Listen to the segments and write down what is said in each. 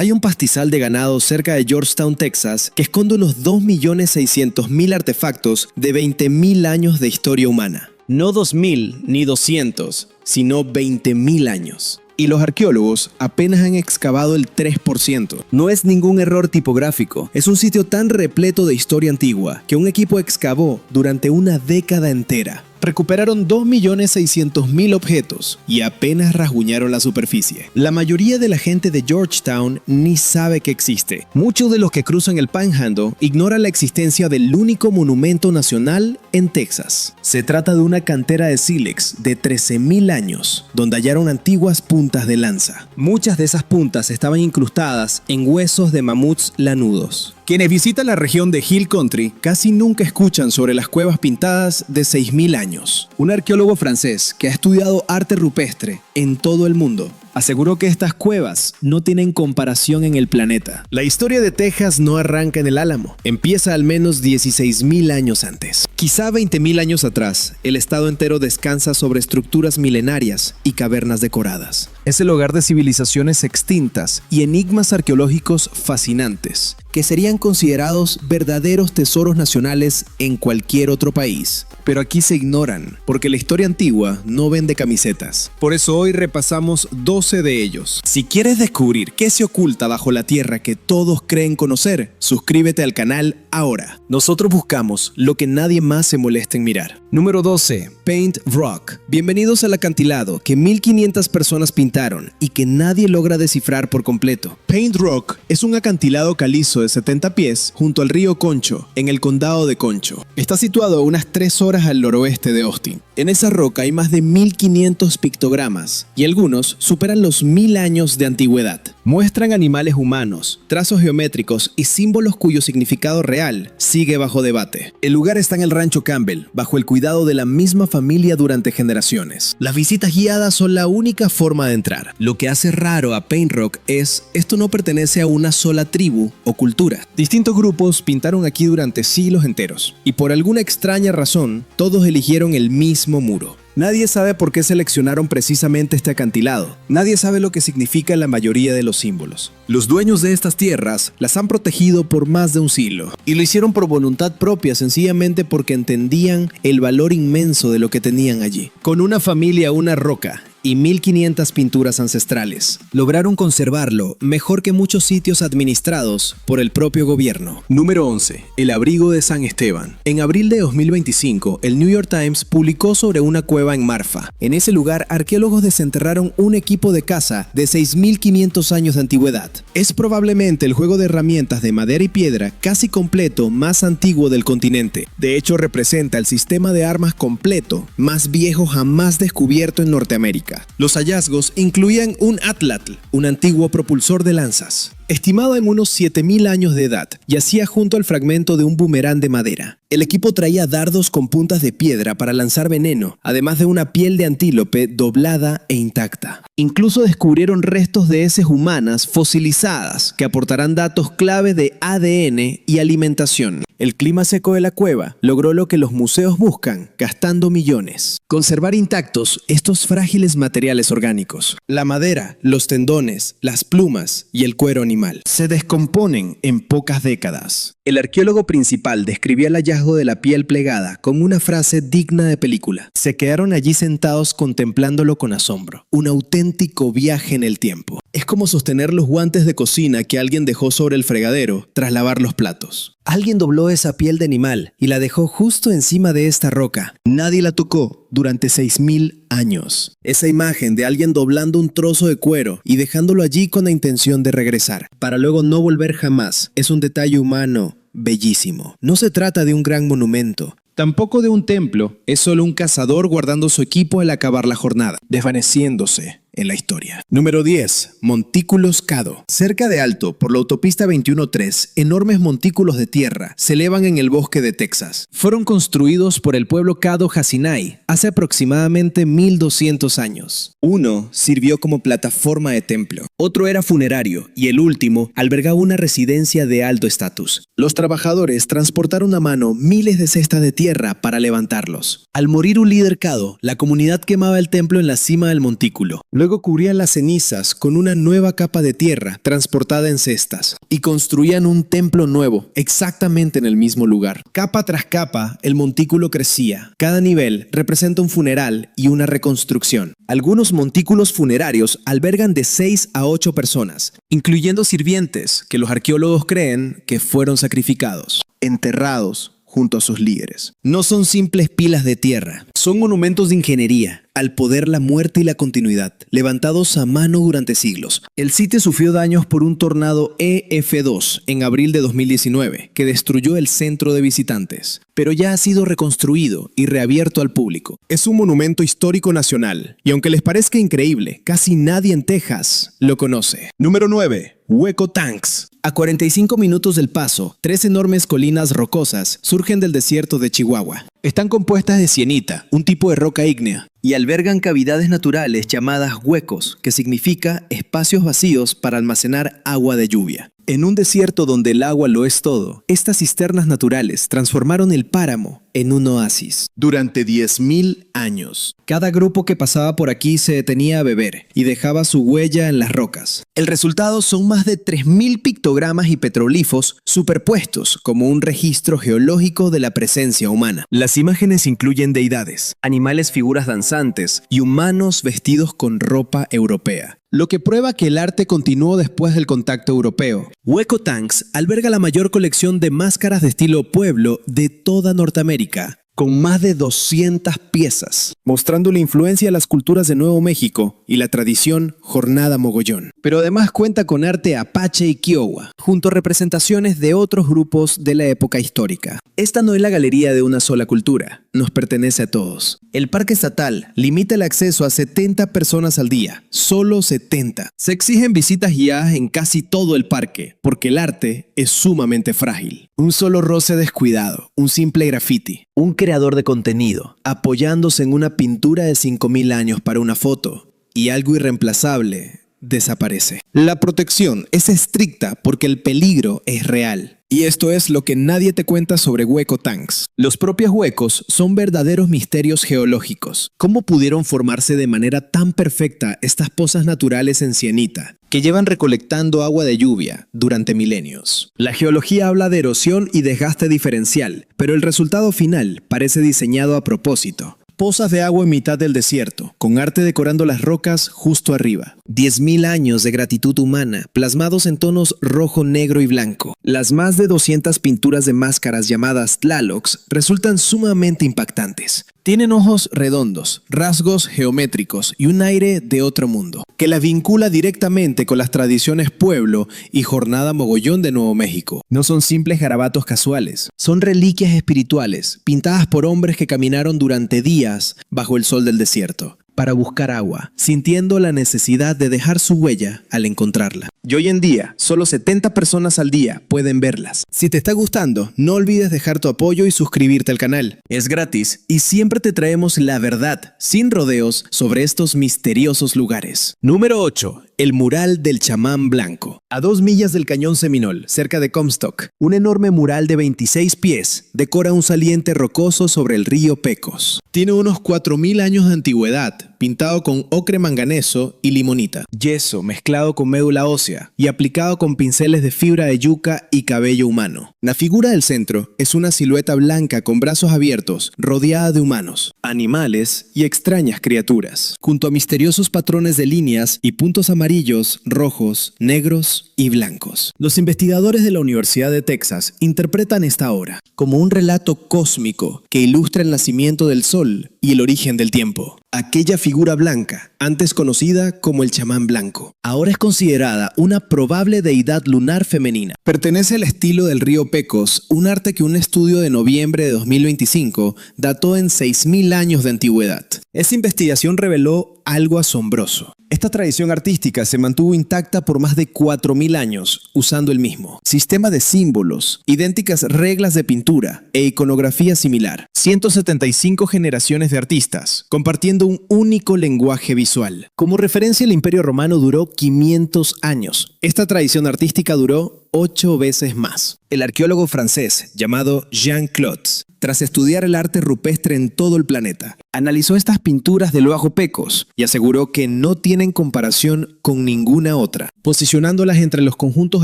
Hay un pastizal de ganado cerca de Georgetown, Texas, que esconde unos 2.600.000 artefactos de 20.000 años de historia humana. No 2.000 ni 200, sino 20.000 años. Y los arqueólogos apenas han excavado el 3%. No es ningún error tipográfico, es un sitio tan repleto de historia antigua que un equipo excavó durante una década entera. Recuperaron 2.600.000 objetos y apenas rasguñaron la superficie. La mayoría de la gente de Georgetown ni sabe que existe. Muchos de los que cruzan el Panhandle ignoran la existencia del único monumento nacional en Texas. Se trata de una cantera de sílex de 13.000 años, donde hallaron antiguas puntas de lanza. Muchas de esas puntas estaban incrustadas en huesos de mamuts lanudos. Quienes visitan la región de Hill Country casi nunca escuchan sobre las cuevas pintadas de 6.000 años. Un arqueólogo francés que ha estudiado arte rupestre en todo el mundo aseguró que estas cuevas no tienen comparación en el planeta. La historia de Texas no arranca en el Álamo, empieza al menos 16.000 años antes. Quizá 20.000 años atrás, el estado entero descansa sobre estructuras milenarias y cavernas decoradas. Es el hogar de civilizaciones extintas y enigmas arqueológicos fascinantes, que serían considerados verdaderos tesoros nacionales en cualquier otro país. Pero aquí se ignoran, porque la historia antigua no vende camisetas. Por eso hoy repasamos 12 de ellos. Si quieres descubrir qué se oculta bajo la tierra que todos creen conocer, suscríbete al canal ahora. Nosotros buscamos lo que nadie más se molesta en mirar. Número 12. Paint Rock. Bienvenidos al acantilado que 1.500 personas pintaron y que nadie logra descifrar por completo. Paint Rock es un acantilado calizo de 70 pies junto al río Concho, en el condado de Concho. Está situado a unas 3 horas al noroeste de Austin. En esa roca hay más de 1.500 pictogramas y algunos superan los 1.000 años de antigüedad. Muestran animales humanos, trazos geométricos y símbolos cuyo significado real sigue bajo debate. El lugar está en el rancho Campbell, bajo el cuidado de la misma familia durante generaciones. Las visitas guiadas son la única forma de entrar. Lo que hace raro a Paint Rock es, esto no pertenece a una sola tribu o cultura. Distintos grupos pintaron aquí durante siglos enteros, y por alguna extraña razón, todos eligieron el mismo muro. Nadie sabe por qué seleccionaron precisamente este acantilado. Nadie sabe lo que significa la mayoría de los símbolos. Los dueños de estas tierras las han protegido por más de un siglo. Y lo hicieron por voluntad propia, sencillamente porque entendían el valor inmenso de lo que tenían allí. Con una familia, una roca y 1.500 pinturas ancestrales, lograron conservarlo mejor que muchos sitios administrados por el propio gobierno. Número 11. El abrigo de San Esteban. En abril de 2025, el New York Times publicó sobre una cueva en Marfa. En ese lugar, arqueólogos desenterraron un equipo de caza de 6.500 años de antigüedad. Es probablemente el juego de herramientas de madera y piedra casi completo más antiguo del continente. De hecho, representa el sistema de armas completo más viejo jamás descubierto en Norteamérica. Los hallazgos incluían un atlatl, un antiguo propulsor de lanzas, estimado en unos 7.000 años de edad, yacía junto al fragmento de un boomerang de madera. El equipo traía dardos con puntas de piedra para lanzar veneno, además de una piel de antílope doblada e intacta. Incluso descubrieron restos de heces humanas fosilizadas que aportarán datos clave de ADN y alimentación. El clima seco de la cueva logró lo que los museos buscan, gastando millones: conservar intactos estos frágiles materiales orgánicos. La madera, los tendones, las plumas y el cuero animal se descomponen en pocas décadas. El arqueólogo principal describía el hallazgo de la piel plegada con una frase digna de película. Se quedaron allí sentados contemplándolo con asombro. Un auténtico viaje en el tiempo. Es como sostener los guantes de cocina que alguien dejó sobre el fregadero tras lavar los platos. Alguien dobló esa piel de animal y la dejó justo encima de esta roca. Nadie la tocó durante 6.000 años. Esa imagen de alguien doblando un trozo de cuero y dejándolo allí con la intención de regresar, para luego no volver jamás, es un detalle humano bellísimo. No se trata de un gran monumento, tampoco de un templo. Es solo un cazador guardando su equipo al acabar la jornada, desvaneciéndose en la historia. Número 10. Montículos Caddo. Cerca de Alto, por la autopista 21-3, enormes montículos de tierra se elevan en el bosque de Texas. Fueron construidos por el pueblo Caddo Hasinai hace aproximadamente 1.200 años. Uno sirvió como plataforma de templo, otro era funerario y el último albergaba una residencia de alto estatus. Los trabajadores transportaron a mano miles de cestas de tierra para levantarlos. Al morir un líder Caddo, la comunidad quemaba el templo en la cima del montículo. Luego cubrían las cenizas con una nueva capa de tierra transportada en cestas y construían un templo nuevo exactamente en el mismo lugar. Capa tras capa, el montículo crecía. Cada nivel representa un funeral y una reconstrucción. Algunos montículos funerarios albergan de 6 a 8 personas, incluyendo sirvientes que los arqueólogos creen que fueron sacrificados, enterrados junto a sus líderes. No son simples pilas de tierra, son monumentos de ingeniería, al poder, la muerte y la continuidad, levantados a mano durante siglos. El sitio sufrió daños por un tornado EF2 en abril de 2019, que destruyó el centro de visitantes, pero ya ha sido reconstruido y reabierto al público. Es un monumento histórico nacional, y aunque les parezca increíble, casi nadie en Texas lo conoce. Número 9. Hueco Tanks. A 45 minutos del Paso, 3 enormes colinas rocosas surgen del desierto de Chihuahua. Están compuestas de sienita, un tipo de roca ígnea, y albergan cavidades naturales llamadas huecos, que significa espacios vacíos para almacenar agua de lluvia. En un desierto donde el agua lo es todo, estas cisternas naturales transformaron el páramo en un oasis. Durante 10.000 años, cada grupo que pasaba por aquí se detenía a beber y dejaba su huella en las rocas. El resultado son más de 3.000 pictogramas y petroglifos superpuestos como un registro geológico de la presencia humana. Las imágenes incluyen deidades, animales, figuras danzantes y humanos vestidos con ropa europea, lo que prueba que el arte continuó después del contacto europeo. Hueco Tanks alberga la mayor colección de máscaras de estilo pueblo de toda Norteamérica, con más de 200 piezas, mostrando la influencia de las culturas de Nuevo México y la tradición Jornada Mogollón. Pero además cuenta con arte apache y kiowa, junto a representaciones de otros grupos de la época histórica. Esta no es la galería de una sola cultura, nos pertenece a todos. El parque estatal limita el acceso a 70 personas al día, solo 70. Se exigen visitas guiadas en casi todo el parque, porque el arte es sumamente frágil. Un solo roce descuidado, un simple graffiti, un creador de contenido, apoyándose en una pintura de 5.000 años para una foto, y algo irreemplazable desaparece. La protección es estricta porque el peligro es real. Y esto es lo que nadie te cuenta sobre Hueco Tanks. Los propios huecos son verdaderos misterios geológicos. ¿Cómo pudieron formarse de manera tan perfecta estas pozas naturales en sienita, que llevan recolectando agua de lluvia durante milenios? La geología habla de erosión y desgaste diferencial, pero el resultado final parece diseñado a propósito. Pozas de agua en mitad del desierto, con arte decorando las rocas justo arriba. 10.000 años de gratitud humana, plasmados en tonos rojo, negro y blanco. Las más de 200 pinturas de máscaras llamadas tlalocs resultan sumamente impactantes. Tienen ojos redondos, rasgos geométricos y un aire de otro mundo, que las vincula directamente con las tradiciones pueblo y Jornada Mogollón de Nuevo México. No son simples garabatos casuales, son reliquias espirituales, pintadas por hombres que caminaron durante días bajo el sol del desierto, para buscar agua, sintiendo la necesidad de dejar su huella al encontrarla. Y hoy en día, solo 70 personas al día pueden verlas. Si te está gustando, no olvides dejar tu apoyo y suscribirte al canal. Es gratis y siempre te traemos la verdad, sin rodeos, sobre estos misteriosos lugares. Número 8. El mural del chamán blanco. A 2 millas del cañón Seminole, cerca de Comstock, un enorme mural de 26 pies decora un saliente rocoso sobre el río Pecos. Tiene unos 4.000 años de antigüedad, pintado con ocre manganeso y limonita, yeso mezclado con médula ósea y aplicado con pinceles de fibra de yuca y cabello humano. La figura del centro es una silueta blanca con brazos abiertos, rodeada de humanos, animales y extrañas criaturas, junto a misteriosos patrones de líneas y puntos amarillos, rojos, negros y blancos. Los investigadores de la Universidad de Texas interpretan esta obra como un relato cósmico que ilustra el nacimiento del sol y el origen del tiempo. Aquella figura blanca, antes conocida como el chamán blanco, ahora es considerada una probable deidad lunar femenina. Pertenece al estilo del río Pecos, un arte que un estudio de noviembre de 2025 dató en 6.000 años de antigüedad. Esta investigación reveló algo asombroso. Esta tradición artística se mantuvo intacta por más de 4.000 años, usando el mismo sistema de símbolos, idénticas reglas de pintura e iconografía similar. 175 generaciones de artistas, compartiendo un único lenguaje visual. Como referencia, el Imperio Romano duró 500 años. Esta tradición artística duró 8 veces más. El arqueólogo francés llamado Jean Clotes, tras estudiar el arte rupestre en todo el planeta, analizó estas pinturas del Bajo Pecos y aseguró que no tienen comparación con ninguna otra, posicionándolas entre los conjuntos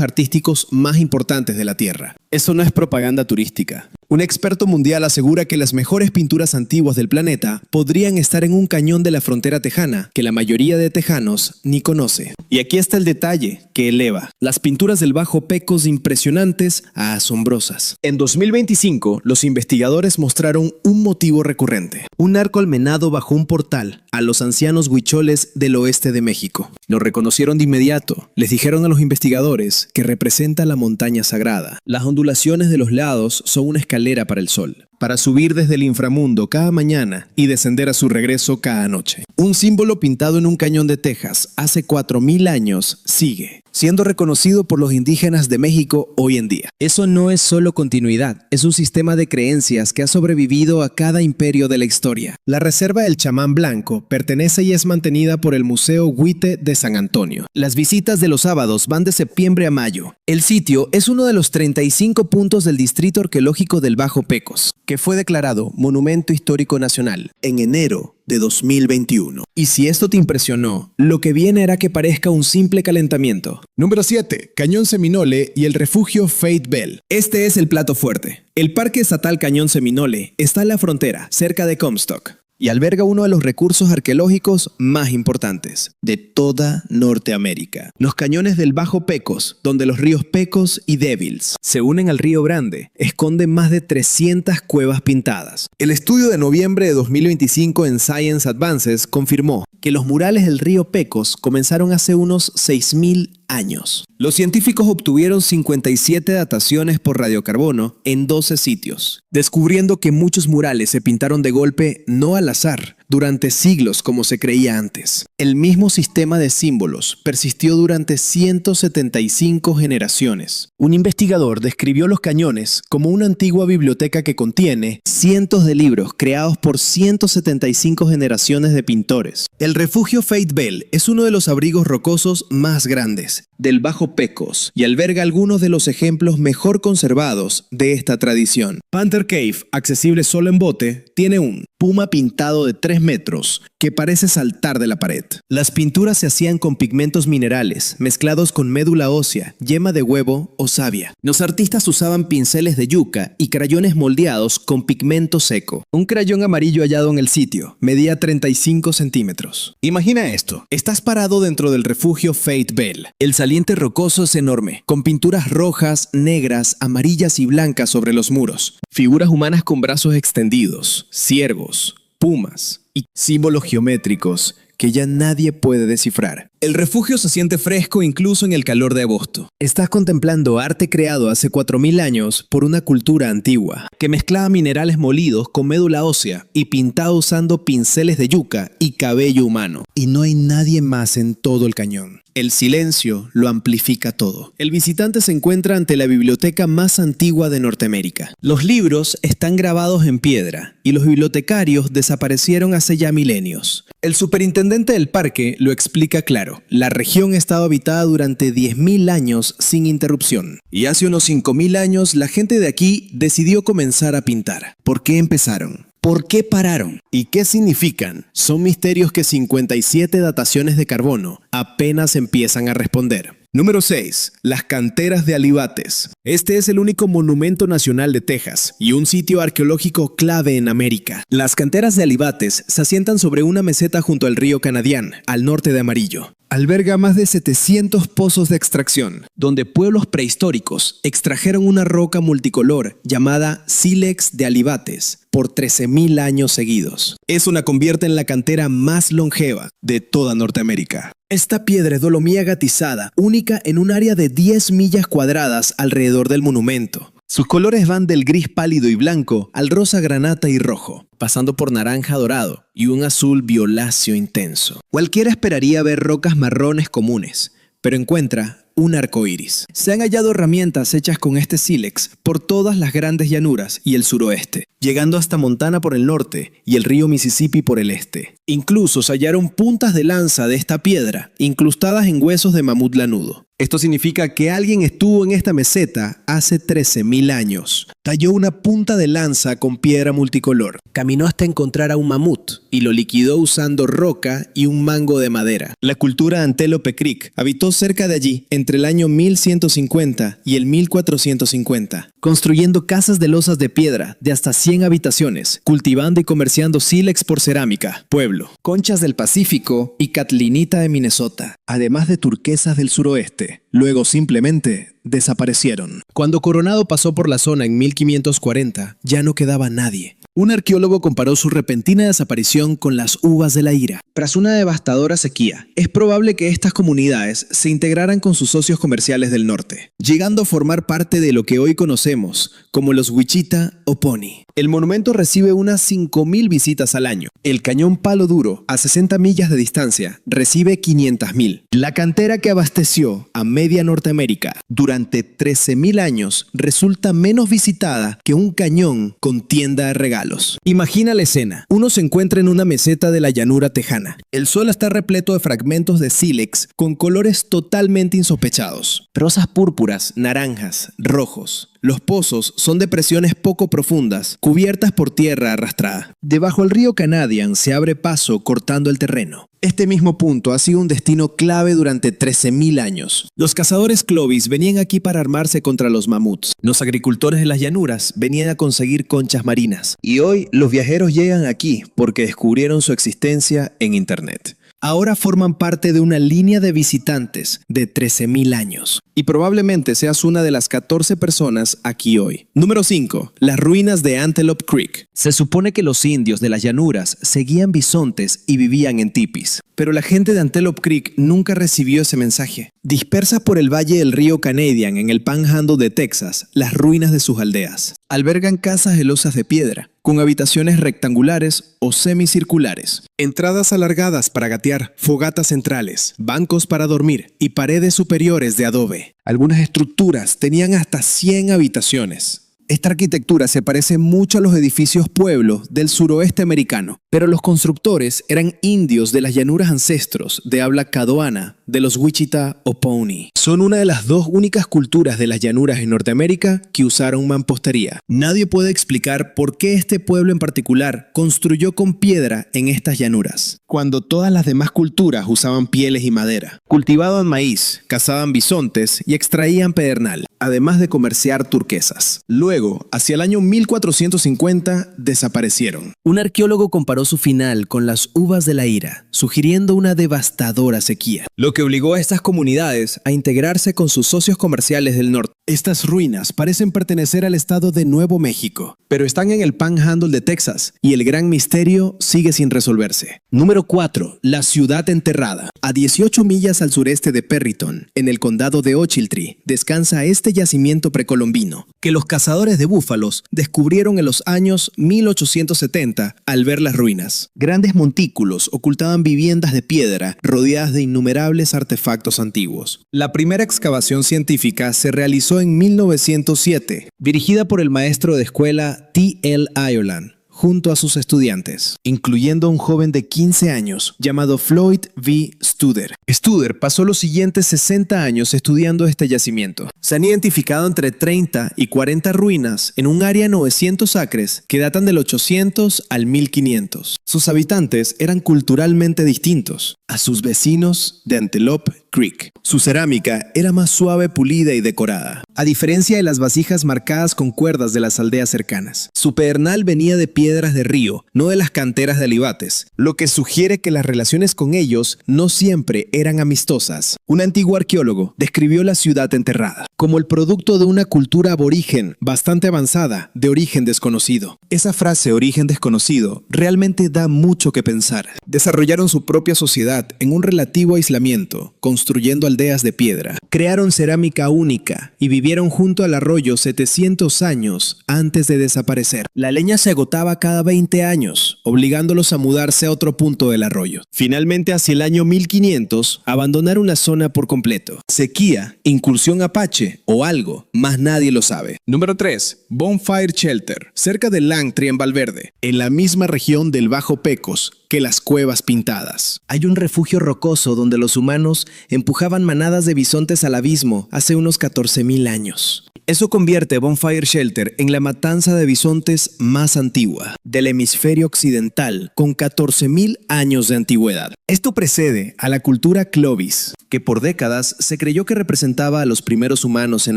artísticos más importantes de la Tierra. Eso no es propaganda turística. Un experto mundial asegura que las mejores pinturas antiguas del planeta podrían estar en un cañón de la frontera tejana que la mayoría de tejanos ni conoce. Y aquí está el detalle que eleva las pinturas del Bajo Pecos de impresionantes a asombrosas. En 2025, los investigadores mostraron un motivo recurrente: un arco almenado bajo un portal a los ancianos huicholes del oeste de México. Lo reconocieron de inmediato. Les dijeron a los investigadores que representa la montaña sagrada. Las ondulaciones de los lados son una escalera para el sol, para subir desde el inframundo cada mañana y descender a su regreso cada noche. Un símbolo pintado en un cañón de Texas hace 4000 años sigue siendo reconocido por los indígenas de México hoy en día. Eso no es solo continuidad, es un sistema de creencias que ha sobrevivido a cada imperio de la historia. La Reserva del Chamán Blanco pertenece y es mantenida por el Museo Huite de San Antonio. Las visitas de los sábados van de septiembre a mayo. El sitio es uno de los 35 puntos del Distrito Arqueológico del Bajo Pecos, que fue declarado Monumento Histórico Nacional en enero de 2021. Y si esto te impresionó, lo que viene hará que parezca un simple calentamiento. Número 7. Cañón Seminole y el refugio Faith Bell. Este es el plato fuerte. El Parque Estatal Cañón Seminole está en la frontera, cerca de Comstock, y alberga uno de los recursos arqueológicos más importantes de toda Norteamérica. Los cañones del Bajo Pecos, donde los ríos Pecos y Devils se unen al río Grande, esconden más de 300 cuevas pintadas. El estudio de noviembre de 2025 en Science Advances confirmó que los murales del río Pecos comenzaron hace unos 6000 años. Los científicos obtuvieron 57 dataciones por radiocarbono en 12 sitios, descubriendo que muchos murales se pintaron de golpe no al azar, durante siglos como se creía antes. El mismo sistema de símbolos persistió durante 175 generaciones. Un investigador describió los cañones como una antigua biblioteca que contiene cientos de libros creados por 175 generaciones de pintores. El refugio Faith Bell es uno de los abrigos rocosos más grandes del Bajo Pecos y alberga algunos de los ejemplos mejor conservados de esta tradición. Panther Cave, accesible solo en bote, tiene un puma pintado de 3 metros que parece saltar de la pared. Las pinturas se hacían con pigmentos minerales mezclados con médula ósea, yema de huevo o savia. Los artistas usaban pinceles de yuca y crayones moldeados con pigmento seco. Un crayón amarillo hallado en el sitio medía 35 centímetros. Imagina esto: estás parado dentro del refugio Faith Bell. El saliente rocoso es enorme, con pinturas rojas, negras, amarillas y blancas sobre los muros. Figuras humanas con brazos extendidos, ciervos, pumas y símbolos geométricos que ya nadie puede descifrar. El refugio se siente fresco incluso en el calor de agosto. Estás contemplando arte creado hace 4000 años por una cultura antigua, que mezclaba minerales molidos con médula ósea y pintado usando pinceles de yuca y cabello humano. Y no hay nadie más en todo el cañón. El silencio lo amplifica todo. El visitante se encuentra ante la biblioteca más antigua de Norteamérica. Los libros están grabados en piedra y los bibliotecarios desaparecieron hace ya milenios. El superintendente del parque lo explica claro. La región ha estado habitada durante 10.000 años sin interrupción. Y hace unos 5.000 años la gente de aquí decidió comenzar a pintar. ¿Por qué empezaron? ¿Por qué pararon? ¿Y qué significan? Son misterios que 57 dataciones de carbono apenas empiezan a responder. Número 6. Las canteras de Alibates. Este es el único monumento nacional de Texas y un sitio arqueológico clave en América. Las canteras de Alibates se asientan sobre una meseta junto al río Canadian, al norte de Amarillo. Alberga más de 700 pozos de extracción, donde pueblos prehistóricos extrajeron una roca multicolor llamada sílex de Alibates por 13.000 años seguidos. Eso la convierte en la cantera más longeva de toda Norteamérica. Esta piedra es dolomía gatizada, única en un área de 10 millas cuadradas alrededor del monumento. Sus colores van del gris pálido y blanco al rosa granata y rojo, pasando por naranja dorado y un azul violáceo intenso. Cualquiera esperaría ver rocas marrones comunes, pero encuentra un arco iris. Se han hallado herramientas hechas con este sílex por todas las grandes llanuras y el suroeste, llegando hasta Montana por el norte y el río Mississippi por el este. Incluso se hallaron puntas de lanza de esta piedra incrustadas en huesos de mamut lanudo. Esto significa que alguien estuvo en esta meseta hace 13.000 años. Talló una punta de lanza con piedra multicolor. Caminó hasta encontrar a un mamut y lo liquidó usando roca y un mango de madera. La cultura Antelope Creek habitó cerca de allí entre el año 1150 y el 1450, construyendo casas de losas de piedra de hasta 100 habitaciones, cultivando y comerciando sílex por cerámica, pueblo, conchas del Pacífico y catlinita de Minnesota, además de turquesas del suroeste. Luego simplemente desaparecieron. Cuando Coronado pasó por la zona en 1540, ya no quedaba nadie. Un arqueólogo comparó su repentina desaparición con las uvas de la ira. Tras una devastadora sequía, es probable que estas comunidades se integraran con sus socios comerciales del norte, llegando a formar parte de lo que hoy conocemos como los Wichita o Pony. El monumento recibe unas 5.000 visitas al año. El cañón Palo Duro, a 60 millas de distancia, recibe 500.000. La cantera que abasteció a media Norteamérica durante 13.000 años resulta menos visitada que un cañón con tienda de regalos. Imagina la escena. Uno se encuentra en una meseta de la llanura tejana. El suelo está repleto de fragmentos de sílex con colores totalmente insospechados. Rosas púrpuras, naranjas, rojos. Los pozos son depresiones poco profundas, cubiertas por tierra arrastrada. Debajo del río Canadian se abre paso cortando el terreno. Este mismo punto ha sido un destino clave durante 13.000 años. Los cazadores Clovis venían aquí para armarse contra los mamuts. Los agricultores de las llanuras venían a conseguir conchas marinas. Y hoy los viajeros llegan aquí porque descubrieron su existencia en Internet. Ahora forman parte de una línea de visitantes de 13.000 años. Y probablemente seas una de las 14 personas aquí hoy. Número 5. Las ruinas de Antelope Creek. Se supone que los indios de las llanuras seguían bisontes y vivían en tipis. Pero la gente de Antelope Creek nunca recibió ese mensaje. Dispersas por el valle del río Canadian en el Panhandle de Texas, las ruinas de sus aldeas albergan casas de losas de piedra, con habitaciones rectangulares o semicirculares, entradas alargadas para gatear, fogatas centrales, bancos para dormir y paredes superiores de adobe. Algunas estructuras tenían hasta 100 habitaciones. Esta arquitectura se parece mucho a los edificios pueblos del suroeste americano, pero los constructores eran indios de las llanuras ancestros de habla caddoana de los Wichita o Pony. Son una de las dos únicas culturas de las llanuras en Norteamérica que usaron mampostería. Nadie puede explicar por qué este pueblo en particular construyó con piedra en estas llanuras, cuando todas las demás culturas usaban pieles y madera. Cultivaban maíz, cazaban bisontes y extraían pedernal, además de comerciar turquesas. Luego, hacia el año 1450, desaparecieron. Un arqueólogo comparó su final con las uvas de la ira, sugiriendo una devastadora sequía, lo que obligó a estas comunidades a integrarse con sus socios comerciales del norte. Estas ruinas parecen pertenecer al estado de Nuevo México, pero están en el Panhandle de Texas y el gran misterio sigue sin resolverse. Número 4. La ciudad enterrada. A 18 millas al sureste de Perryton, en el condado de Ochiltree, descansa este yacimiento precolombino, que los cazadores de búfalos descubrieron en los años 1870 al ver las ruinas. Grandes montículos ocultaban viviendas de piedra rodeadas de innumerables artefactos antiguos. La primera excavación científica se realizó en 1907, dirigida por el maestro de escuela T.L. Ireland, junto a sus estudiantes, incluyendo un joven de 15 años llamado Floyd V. Studer. Studer pasó los siguientes 60 años estudiando este yacimiento. Se han identificado entre 30 y 40 ruinas en un área de 900 acres que datan del 800 al 1500. Sus habitantes eran culturalmente distintos a sus vecinos de Antelope Creek. Su cerámica era más suave, pulida y decorada, a diferencia de las vasijas marcadas con cuerdas de las aldeas cercanas. Su pedernal venía de piedras de río, no de las canteras de alibates, lo que sugiere que las relaciones con ellos no siempre eran amistosas. Un antiguo arqueólogo describió la ciudad enterrada como el producto de una cultura aborigen bastante avanzada, de origen desconocido. Esa frase, origen desconocido, realmente da mucho que pensar. Desarrollaron su propia sociedad en un relativo aislamiento, construyendo aldeas de piedra. Crearon cerámica única y vivieron vivieron junto al arroyo 700 años antes de desaparecer. La leña se agotaba cada 20 años, obligándolos a mudarse a otro punto del arroyo. Finalmente, hacia el año 1500, abandonaron la zona por completo. Sequía, incursión apache o algo, más nadie lo sabe. Número 3. Bonfire Shelter, cerca de Langtry en Valverde, En la misma región del Bajo Pecos que las Cuevas Pintadas. Hay un refugio rocoso donde los humanos empujaban manadas de bisontes al abismo hace unos 14.000 años. Eso convierte Bonfire Shelter en la matanza de bisontes más antigua del hemisferio occidental, con 14.000 años de antigüedad. Esto precede a la cultura Clovis, que por décadas se creyó que representaba a los primeros humanos en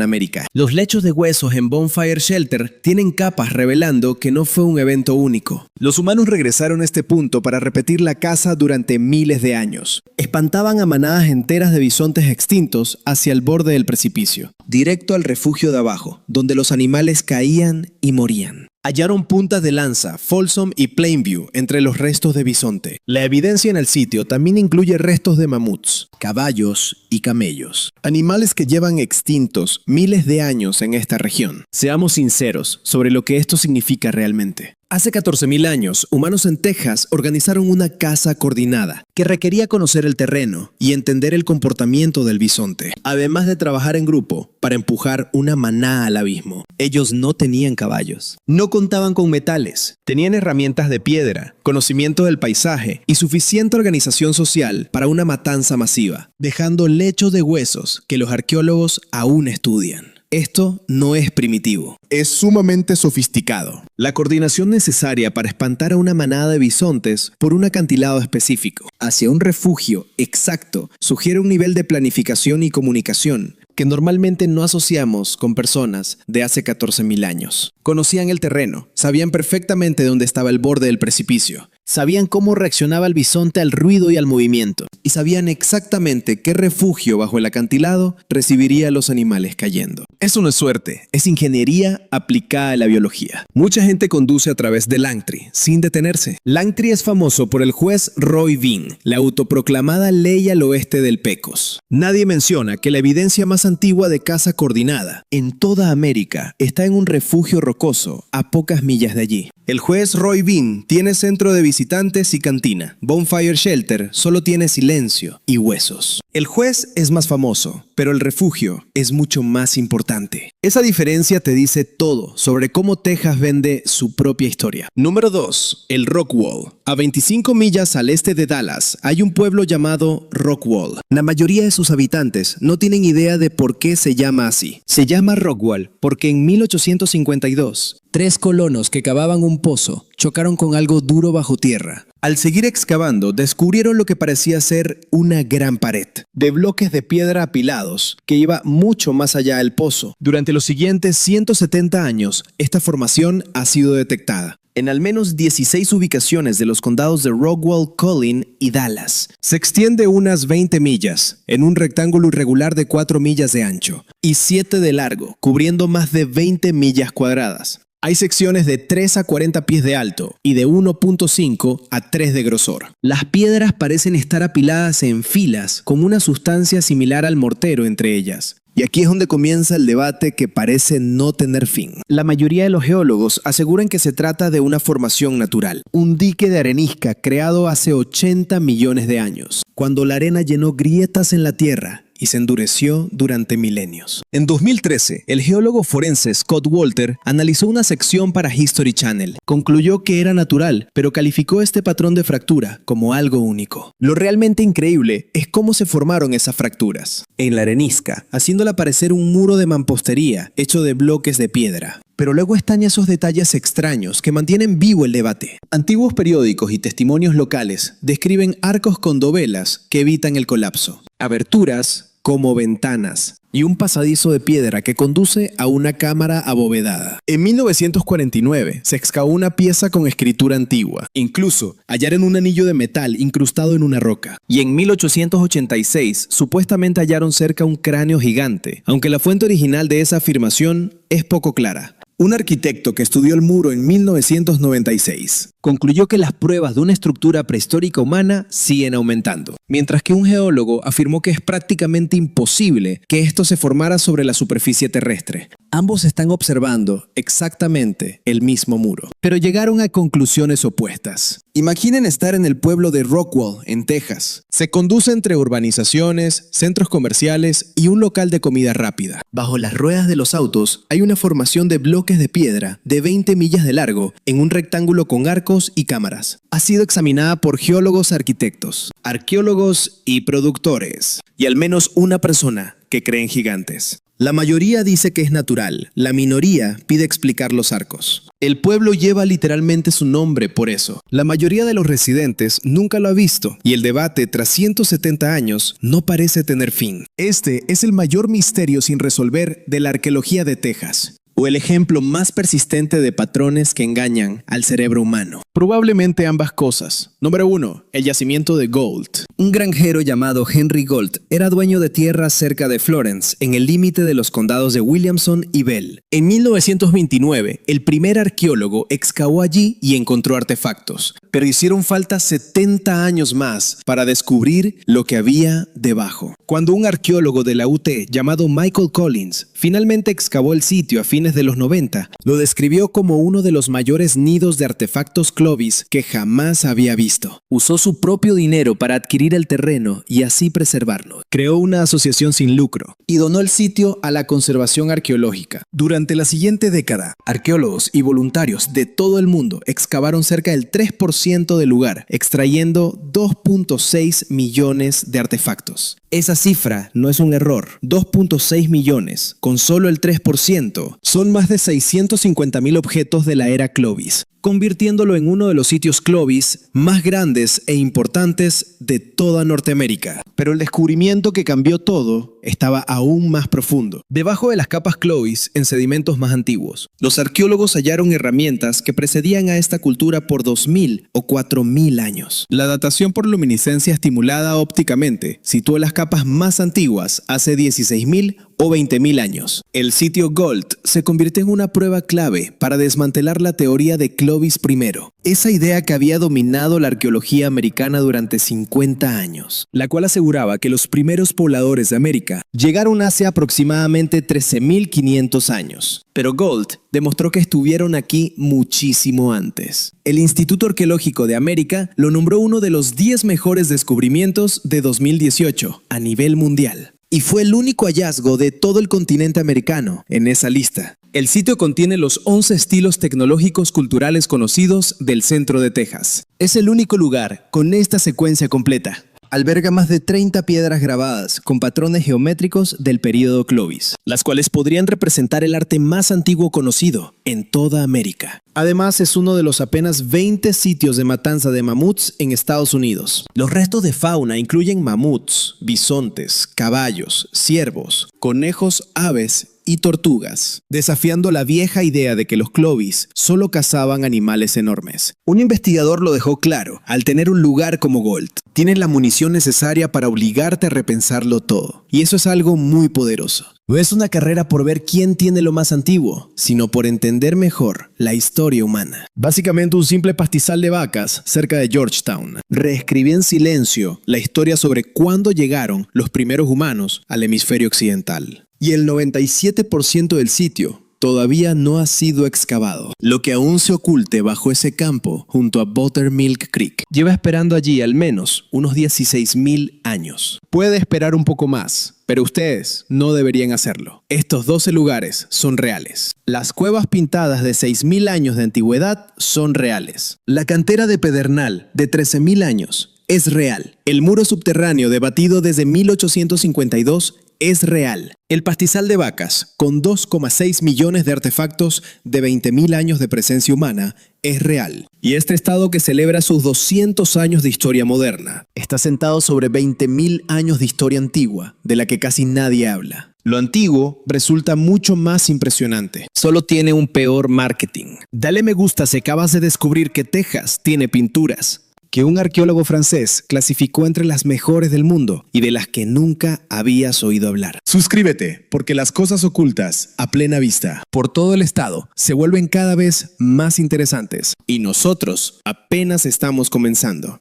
América. Los lechos de huesos en Bonfire Shelter tienen capas revelando que no fue un evento único. Los humanos regresaron a este punto para repetir la caza durante miles de años. Espantaban a manadas enteras de bisontes extintos hacia el borde del precipicio, directo al refugio de abajo, donde los animales caían y morían. Hallaron puntas de lanza, Folsom y Plainview entre los restos de bisonte. La evidencia en el sitio también incluye restos de mamuts, caballos y camellos, animales que llevan extintos miles de años en esta región. Seamos sinceros sobre lo que esto significa realmente. Hace 14.000 años, humanos en Texas organizaron una caza coordinada que requería conocer el terreno y entender el comportamiento del bisonte, además de trabajar en grupo para empujar una manada al abismo. Ellos no tenían caballos, no contaban con metales, tenían herramientas de piedra, conocimiento del paisaje y suficiente organización social para una matanza masiva, dejando lechos de huesos que los arqueólogos aún estudian. Esto no es primitivo, es sumamente sofisticado. La coordinación necesaria para espantar a una manada de bisontes por un acantilado específico hacia un refugio exacto sugiere un nivel de planificación y comunicación que normalmente no asociamos con personas de hace 14.000 años. Conocían el terreno, sabían perfectamente dónde estaba el borde del precipicio, sabían cómo reaccionaba el bisonte al ruido y al movimiento, y sabían exactamente qué refugio bajo el acantilado recibiría a los animales cayendo. Eso no es suerte, es ingeniería aplicada a la biología. Mucha gente conduce a través de Langtry, sin detenerse. Langtry es famoso por el juez Roy Bean, la autoproclamada ley al oeste del Pecos. Nadie menciona que la evidencia más antigua de caza coordinada en toda América está en un refugio rocoso a pocas millas de allí. El juez Roy Bean tiene centro de visitantes y cantina. Bonfire Shelter solo tiene silencio y huesos. El juez es más famoso, pero el refugio es mucho más importante. Esa diferencia te dice todo sobre cómo Texas vende su propia historia. Número 2. El Rockwall. A 25 millas al este de Dallas hay un pueblo llamado Rockwall. La mayoría de sus habitantes no tienen idea de por qué se llama así. Se llama Rockwall porque en 1852, 3 colonos que cavaban un pozo chocaron con algo duro bajo tierra. Al seguir excavando, descubrieron lo que parecía ser una gran pared de bloques de piedra apilados que iba mucho más allá del pozo. Durante los siguientes 170 años, esta formación ha sido detectada en al menos 16 ubicaciones de los condados de Rockwall, Collin y Dallas. Se extiende unas 20 millas, en un rectángulo irregular de 4 millas de ancho y 7 de largo, cubriendo más de 20 millas cuadradas. Hay secciones de 3 a 40 pies de alto y de 1.5 a 3 de grosor. Las piedras parecen estar apiladas en filas con una sustancia similar al mortero entre ellas. Y aquí es donde comienza el debate que parece no tener fin. La mayoría de los geólogos aseguran que se trata de una formación natural, un dique de arenisca creado hace 80 millones de años, cuando la arena llenó grietas en la tierra y se endureció durante milenios. En 2013, el geólogo forense Scott Walter analizó una sección para History Channel. Concluyó que era natural, pero calificó este patrón de fractura como algo único. Lo realmente increíble es cómo se formaron esas fracturas en la arenisca, haciéndola parecer un muro de mampostería hecho de bloques de piedra. Pero luego están esos detalles extraños que mantienen vivo el debate. Antiguos periódicos y testimonios locales describen arcos con dovelas que evitan el colapso, aberturas como ventanas y un pasadizo de piedra que conduce a una cámara abovedada. En 1949 se excavó una pieza con escritura antigua. Incluso hallaron un anillo de metal incrustado en una roca. Y en 1886 supuestamente hallaron cerca un cráneo gigante, aunque la fuente original de esa afirmación es poco clara. Un arquitecto que estudió el muro en 1996 concluyó que las pruebas de una estructura prehistórica humana siguen aumentando, mientras que un geólogo afirmó que es prácticamente imposible que esto se formara sobre la superficie terrestre. Ambos están observando exactamente el mismo muro, pero llegaron a conclusiones opuestas. Imaginen estar en el pueblo de Rockwall, en Texas. Se conduce entre urbanizaciones, centros comerciales y un local de comida rápida. Bajo las ruedas de los autos hay una formación de bloques de piedra de 20 millas de largo en un rectángulo con arcos y cámaras. Ha sido examinada por geólogos, arquitectos, arqueólogos y productores, y al menos una persona que cree en gigantes. La mayoría dice que es natural, la minoría pide explicar los arcos. El pueblo lleva literalmente su nombre por eso. La mayoría de los residentes nunca lo ha visto, y el debate tras 170 años no parece tener fin. Este es el mayor misterio sin resolver de la arqueología de Texas, o el ejemplo más persistente de patrones que engañan al cerebro humano. Probablemente ambas cosas. Número 1. El yacimiento de Gold. Un granjero llamado Henry Gold era dueño de tierras cerca de Florence, en el límite de los condados de Williamson y Bell. En 1929, el primer arqueólogo excavó allí y encontró artefactos, pero hicieron falta 70 años más para descubrir lo que había debajo. Cuando un arqueólogo de la UT llamado Michael Collins finalmente excavó el sitio a fines de los 90, lo describió como uno de los mayores nidos de artefactos Clovis que jamás había visto. Usó su propio dinero para adquirir el terreno y así preservarlo. Creó una asociación sin lucro y donó el sitio a la conservación arqueológica. Durante la siguiente década, arqueólogos y voluntarios de todo el mundo excavaron cerca del 3% del lugar, extrayendo 2.6 millones de artefactos. Esa cifra no es un error. 2.6 millones, con solo el 3%, son más de 650.000 objetos de la era Clovis, convirtiéndolo en uno de los sitios Clovis más grandes e importantes de toda Norteamérica. Pero el descubrimiento que cambió todo estaba aún más profundo. Debajo de las capas Clovis, en sedimentos más antiguos, los arqueólogos hallaron herramientas que precedían a esta cultura por 2.000 o 4.000 años. La datación por luminiscencia estimulada ópticamente situó las capas más antiguas hace 16.000 o 20.000 años. El sitio Gold se convirtió en una prueba clave para desmantelar la teoría de Clovis I, esa idea que había dominado la arqueología americana durante 50 años, la cual aseguraba que los primeros pobladores de América llegaron hace aproximadamente 13.500 años. Pero Gold demostró que estuvieron aquí muchísimo antes. El Instituto Arqueológico de América lo nombró uno de los 10 mejores descubrimientos de 2018 a nivel mundial. Y fue el único hallazgo de todo el continente americano en esa lista. El sitio contiene los 11 estilos tecnológicos culturales conocidos del centro de Texas. Es el único lugar con esta secuencia completa. Alberga más de 30 piedras grabadas con patrones geométricos del período Clovis, las cuales podrían representar el arte más antiguo conocido en toda América. Además, es uno de los apenas 20 sitios de matanza de mamuts en Estados Unidos. Los restos de fauna incluyen mamuts, bisontes, caballos, ciervos, conejos, aves y tortugas, desafiando la vieja idea de que los Clovis solo cazaban animales enormes. Un investigador lo dejó claro al tener un lugar como Gold. Tienes la munición necesaria para obligarte a repensarlo todo. Y eso es algo muy poderoso. No es una carrera por ver quién tiene lo más antiguo, sino por entender mejor la historia humana. Básicamente un simple pastizal de vacas cerca de Georgetown. Reescribí en silencio la historia sobre cuándo llegaron los primeros humanos al hemisferio occidental. Y el 97% del sitio todavía no ha sido excavado, lo que aún se oculte bajo ese campo junto a Buttermilk Creek. Lleva esperando allí al menos unos 16.000 años. Puede esperar un poco más, pero ustedes no deberían hacerlo. Estos 12 lugares son reales. Las cuevas pintadas de 6.000 años de antigüedad son reales. La cantera de Pedernal de 13.000 años es real. El muro subterráneo debatido desde 1852 es real. El pastizal de vacas, con 2,6 millones de artefactos de 20.000 años de presencia humana, es real. Y este estado que celebra sus 200 años de historia moderna, está sentado sobre 20.000 años de historia antigua, de la que casi nadie habla. Lo antiguo resulta mucho más impresionante. Solo tiene un peor marketing. Dale me gusta si acabas de descubrir que Texas tiene pinturas. que un arqueólogo francés clasificó entre las mejores del mundo y de las que nunca habías oído hablar. Suscríbete, porque las cosas ocultas a plena vista por todo el estado se vuelven cada vez más interesantes. Y nosotros apenas estamos comenzando.